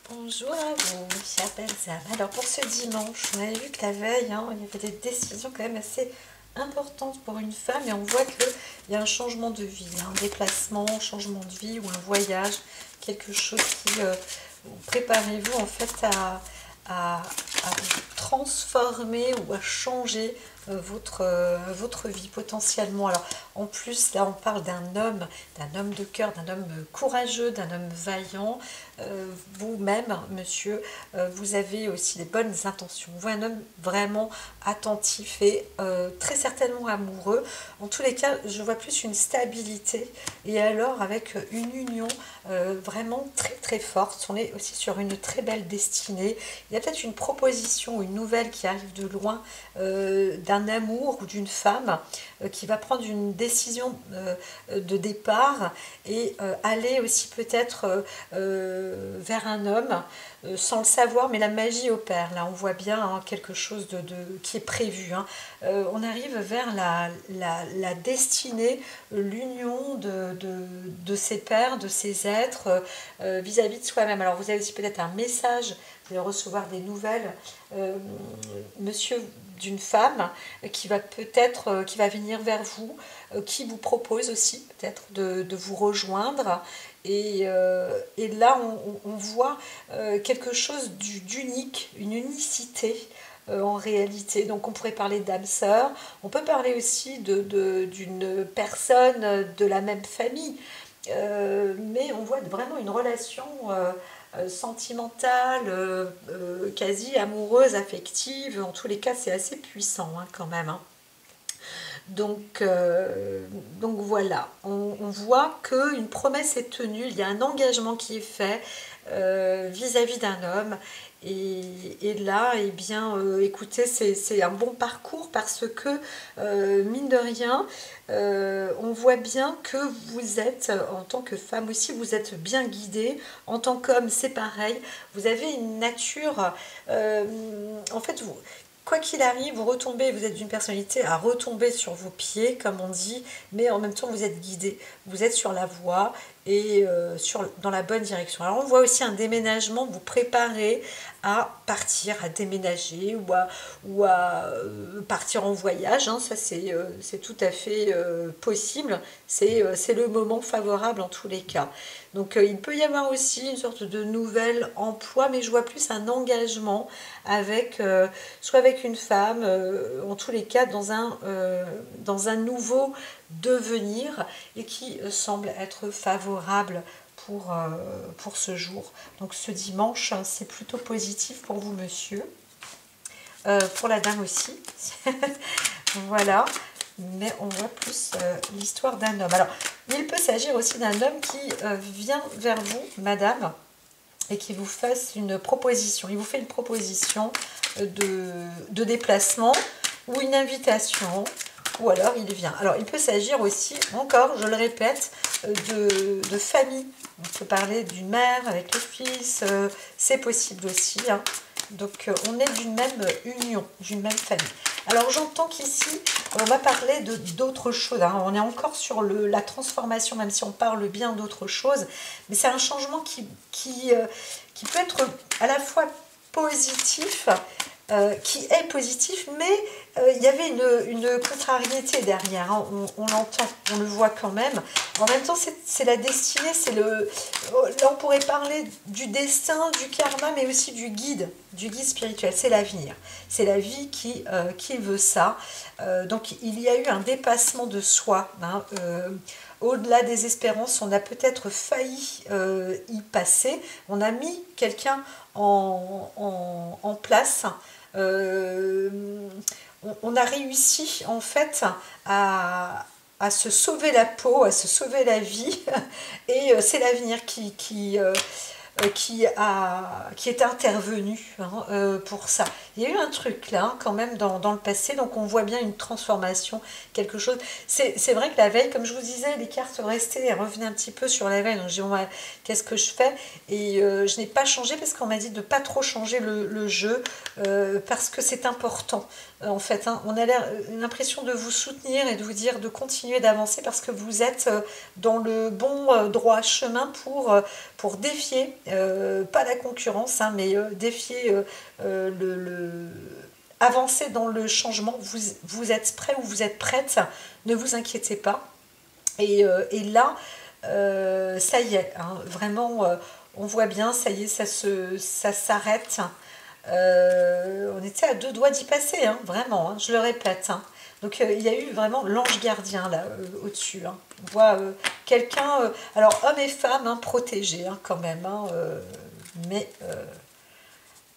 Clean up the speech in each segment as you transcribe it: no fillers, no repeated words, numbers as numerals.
Bonjour à vous, chère Belzane. Alors pour ce dimanche, on avait vu que la veille, il y avait des décisions quand même assez importantes pour une femme et on voit qu'il y a un changement de vie, un déplacement, un changement de vie ou un voyage, quelque chose qui... préparez-vous en fait à transformer ou à changer votre vie potentiellement. Alors en plus là on parle d'un homme de cœur, d'un homme courageux, d'un homme vaillant. Vous-même monsieur, vous avez aussi des bonnes intentions. Vous voyez un homme vraiment attentif et très certainement amoureux. En tous les cas je vois plus une stabilité et alors avec une union vraiment très très forte. On est aussi sur une très belle destinée. Il y a peut-être une proposition, une nouvelle qui arrive de loin d'un amour ou d'une femme qui va prendre une décision de départ et aller aussi peut-être vers un homme sans le savoir, mais la magie opère. Là, on voit bien quelque chose qui est prévu. On arrive vers la destinée, l'union de ses pairs, de ses êtres vis-à-vis de soi-même. Alors, vous avez aussi peut-être un message, vous allez recevoir des nouvelles, monsieur, d'une femme qui va peut-être, qui va venir vers vous, qui vous propose aussi peut-être de vous rejoindre. Et là, on voit quelque chose d'unique, une unicité en réalité. Donc on pourrait parler d'âme sœur, on peut parler aussi d'une personne de la même famille, mais on voit vraiment une relation sentimentale, quasi amoureuse, affective. En tous les cas, c'est assez puissant quand même. Donc voilà, on voit qu'une promesse est tenue, il y a un engagement qui est fait vis-à-vis d'un homme. Et là, eh bien, écoutez, c'est un bon parcours parce que, mine de rien, on voit bien que vous êtes, en tant que femme aussi, vous êtes bien guidée. En tant qu'homme, c'est pareil. Vous avez une nature, en fait, quoi qu'il arrive, vous retombez, vous êtes d'une personnalité à retomber sur vos pieds, comme on dit, mais en même temps, vous êtes guidé. Vous êtes sur la voie et dans la bonne direction. Alors, on voit aussi un déménagement, vous préparez à partir, à déménager ou à partir en voyage. Ça, c'est tout à fait possible. C'est le moment favorable en tous les cas. Donc, il peut y avoir aussi une sorte de nouvel emploi, mais je vois plus un engagement avec, soit avec une femme, en tous les cas dans un nouveau devenir et qui semble être favorable pour ce jour. Donc ce dimanche, c'est plutôt positif pour vous, monsieur. Pour la dame aussi. Voilà. Mais on voit plus l'histoire d'un homme. Alors, il peut s'agir aussi d'un homme qui vient vers vous, madame, et qui vous fasse une proposition. Il vous fait une proposition de déplacement ou une invitation, ou alors il vient. Alors, il peut s'agir aussi, encore, je le répète, de famille. On peut parler d'une mère avec le fils, c'est possible aussi. Donc, on est d'une même union, d'une même famille. Alors, j'entends qu'ici, on va parler d'autres choses. On est encore sur la transformation, même si on parle bien d'autres choses. Mais c'est un changement qui peut être à la fois positif, qui est positif, mais il y avait une contrariété derrière. On l'entend, on le voit quand même. En même temps, c'est la destinée, là on pourrait parler du destin, du karma, mais aussi du guide spirituel. C'est l'avenir, c'est la vie qui veut ça. Donc il y a eu un dépassement de soi. Au-delà des espérances, on a peut-être failli y passer. On a mis quelqu'un en place. On a réussi en fait à se sauver la peau, à se sauver la vie, et c'est l'avenir qui est intervenu pour ça. Il y a eu un truc là quand même dans le passé, donc on voit bien une transformation, quelque chose. C'est vrai que la veille, comme je vous disais, les cartes restaient et revenaient un petit peu sur la veille, donc j'ai dit bon, qu'est-ce que je fais, et je n'ai pas changé parce qu'on m'a dit de ne pas trop changer le jeu, parce que c'est important en fait. On a l'impression de vous soutenir et de vous dire de continuer d'avancer parce que vous êtes dans le bon droit chemin pour défier pas la concurrence, hein, mais défier avancer dans le changement. Vous êtes prêt ou vous êtes prête, ne vous inquiétez pas. Et là, ça y est, hein, vraiment, on voit bien, ça y est, ça s'arrête. On était à 2 doigts d'y passer, hein, vraiment, hein, je le répète. Hein. Donc il y a eu vraiment l'ange gardien là au-dessus. Hein. On voit quelqu'un, alors homme et femme, hein, protégés hein, quand même. Hein, mais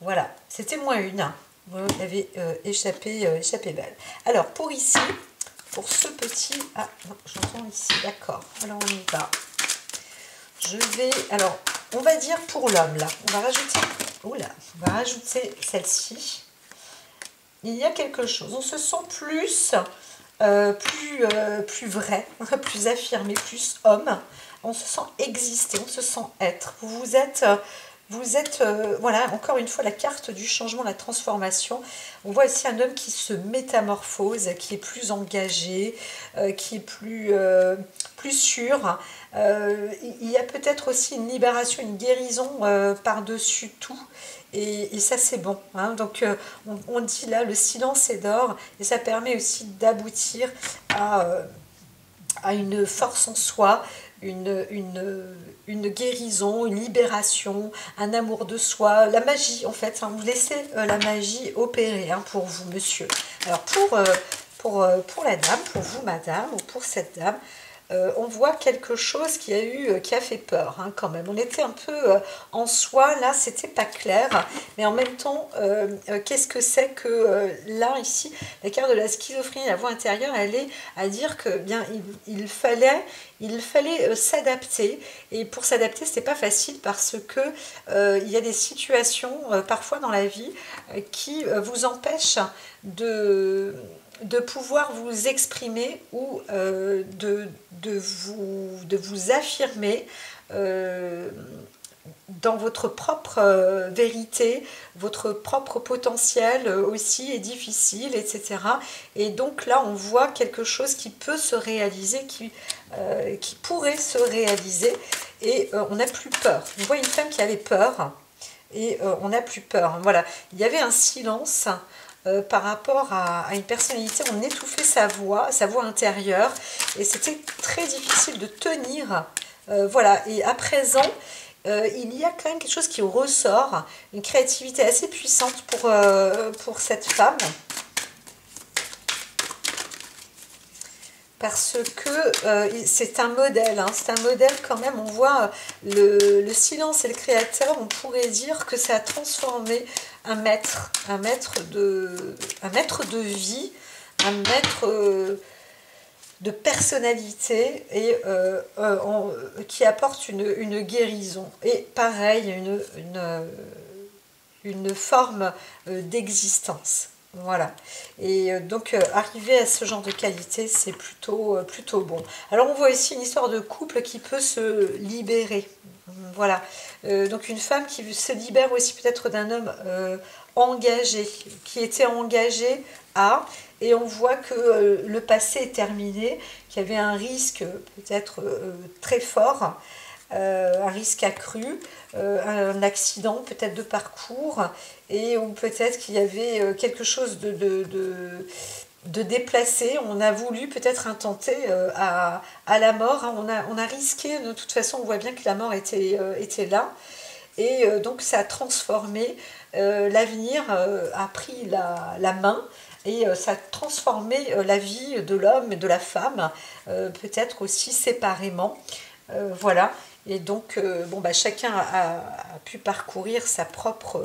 voilà, c'était moins une. Hein. Vous avez échappé belle. Alors pour ici, pour ce petit... Ah, non, j'entends ici, d'accord. Alors on y va. Je vais... Alors, on va dire pour l'homme, là. On va rajouter... Oula, on va rajouter celle-ci. Il y a quelque chose. On se sent plus vrai, plus affirmé, plus homme. On se sent exister, on se sent être. Vous êtes, voilà, encore une fois, la carte du changement, la transformation. On voit ici un homme qui se métamorphose, qui est plus engagé, qui est plus sûr. Il y a peut-être aussi une libération, une guérison par-dessus tout. Et ça, c'est bon. Hein. Donc, on dit là, le silence est d'or. Et ça permet aussi d'aboutir à une force en soi, une guérison, une libération, un amour de soi, la magie en fait. Hein, vous laissez la magie opérer hein, pour vous, monsieur. Alors pour la dame, pour vous, madame, ou pour cette dame, on voit quelque chose qui a fait peur hein, quand même. On était un peu en soi, là c'était pas clair, mais en même temps, qu'est-ce que c'est que là, ici, la carte de la schizophrénie, la voix intérieure, elle est à dire que bien il fallait s'adapter, et pour s'adapter, c'était pas facile parce que il y a des situations parfois dans la vie qui vous empêchent de pouvoir vous exprimer ou de vous affirmer dans votre propre vérité, votre propre potentiel aussi est difficile, etc. Et donc là, on voit quelque chose qui peut se réaliser, qui pourrait se réaliser, et on n'a plus peur. On voit une femme qui avait peur, et on n'a plus peur. Voilà, il y avait un silence par rapport à une personnalité, on étouffait sa voix intérieure, et c'était très difficile de tenir. Voilà, et à présent, il y a quand même quelque chose qui ressort, une créativité assez puissante pour cette femme. Parce que c'est un modèle, hein, c'est un modèle quand même, on voit le silence et le créateur, on pourrait dire que ça a transformé un maître de vie, un maître de personnalité, et qui apporte une guérison. Et pareil, une forme d'existence. Voilà. Et donc, arriver à ce genre de qualité, c'est plutôt bon. Alors, on voit ici une histoire de couple qui peut se libérer. Voilà. Donc, une femme qui se libère aussi peut-être d'un homme engagé, qui était engagé à... Et on voit que le passé est terminé, qu'il y avait un risque peut-être très fort, un risque accru, un accident peut-être de parcours, ou peut-être qu'il y avait quelque chose de déplacé. On a voulu peut-être intenter à la mort. Hein. On a risqué, de toute façon on voit bien que la mort était là. Et donc ça a transformé, l'avenir a pris la main, et ça a transformé la vie de l'homme et de la femme, peut-être aussi séparément. Voilà. Et donc, bon, bah, chacun a pu parcourir sa propre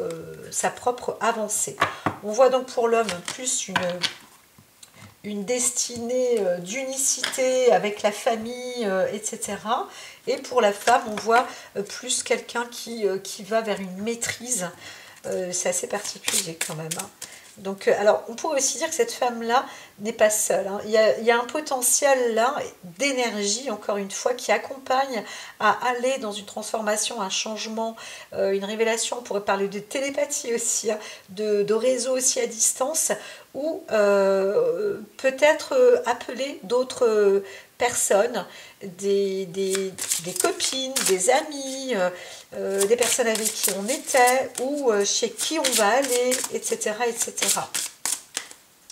avancée. On voit donc pour l'homme plus une destinée d'unicité avec la famille, etc. Et pour la femme, on voit plus quelqu'un qui va vers une maîtrise. C'est assez particulier quand même. Hein. Donc, alors, on pourrait aussi dire que cette femme-là n'est pas seule. Hein. Il y a un potentiel là d'énergie, encore une fois, qui accompagne à aller dans une transformation, un changement, une révélation. On pourrait parler de télépathie aussi, hein, de réseau aussi à distance, ou peut-être appeler d'autres personnes, des copines, des amis, des personnes avec qui on était ou chez qui on va aller, etc. etc.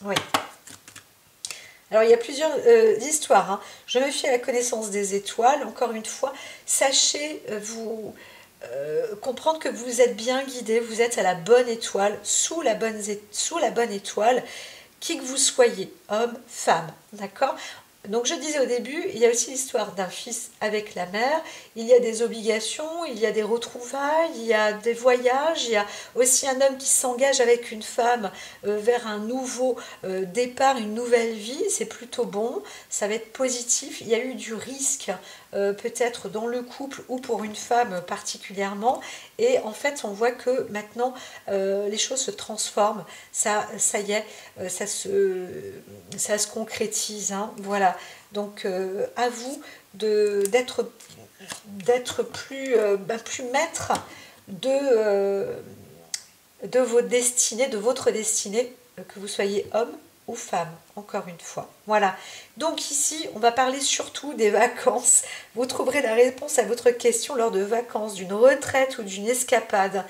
Oui. Alors, il y a plusieurs histoires. Hein. Je me fie à la connaissance des étoiles. Encore une fois, sachez vous comprendre que vous êtes bien guidé, vous êtes à la bonne étoile, sous la bonne étoile, qui que vous soyez, homme, femme. D'accord? Donc je disais au début, il y a aussi l'histoire d'un fils avec la mère, il y a des obligations, il y a des retrouvailles, il y a des voyages, il y a aussi un homme qui s'engage avec une femme vers un nouveau départ, une nouvelle vie, c'est plutôt bon, ça va être positif, il y a eu du risque peut-être dans le couple ou pour une femme particulièrement, et en fait on voit que maintenant les choses se transforment, ça y est, ça se concrétise, hein, voilà. Donc à vous d'être plus, plus maître de votre destinée, que vous soyez homme ou femme, encore une fois. Voilà. Donc ici, on va parler surtout des vacances. Vous trouverez la réponse à votre question lors de vacances, d'une retraite ou d'une escapade.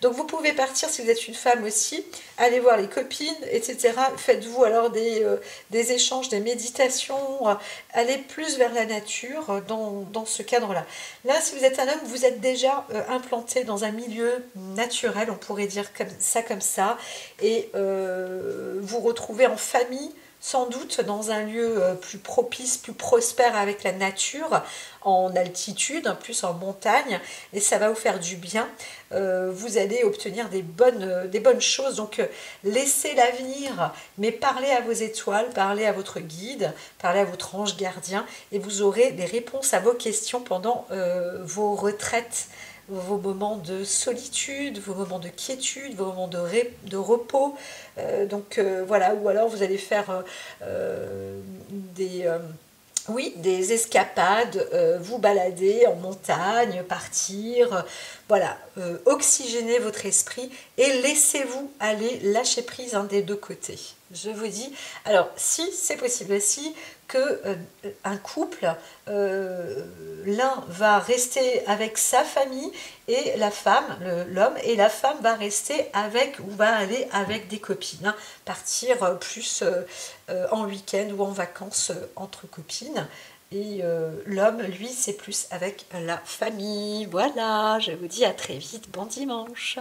Donc vous pouvez partir si vous êtes une femme aussi, allez voir les copines, etc. Faites-vous alors des échanges, des méditations, allez plus vers la nature dans ce cadre-là. Là, si vous êtes un homme, vous êtes déjà implanté dans un milieu naturel, on pourrait dire comme ça, et vous retrouvez en famille, sans doute dans un lieu plus propice, plus prospère avec la nature, en altitude, plus en montagne, et ça va vous faire du bien. Vous allez obtenir des bonnes choses. Donc laissez l'avenir, mais parlez à vos étoiles, parlez à votre guide, parlez à votre ange gardien, et vous aurez des réponses à vos questions pendant vos retraites, vos moments de solitude, vos moments de quiétude, vos moments de repos. Voilà, ou alors vous allez faire des escapades, vous balader en montagne, partir, voilà, oxygénez votre esprit et laissez-vous aller, lâcher prise des deux côtés. Je vous dis, alors si c'est possible aussi que un couple, l'un va rester avec sa famille et la femme, l'homme, et la femme va rester avec ou va aller avec des copines, hein, partir plus en week-end ou en vacances entre copines. Et l'homme, lui, c'est plus avec la famille. Voilà, je vous dis à très vite, bon dimanche.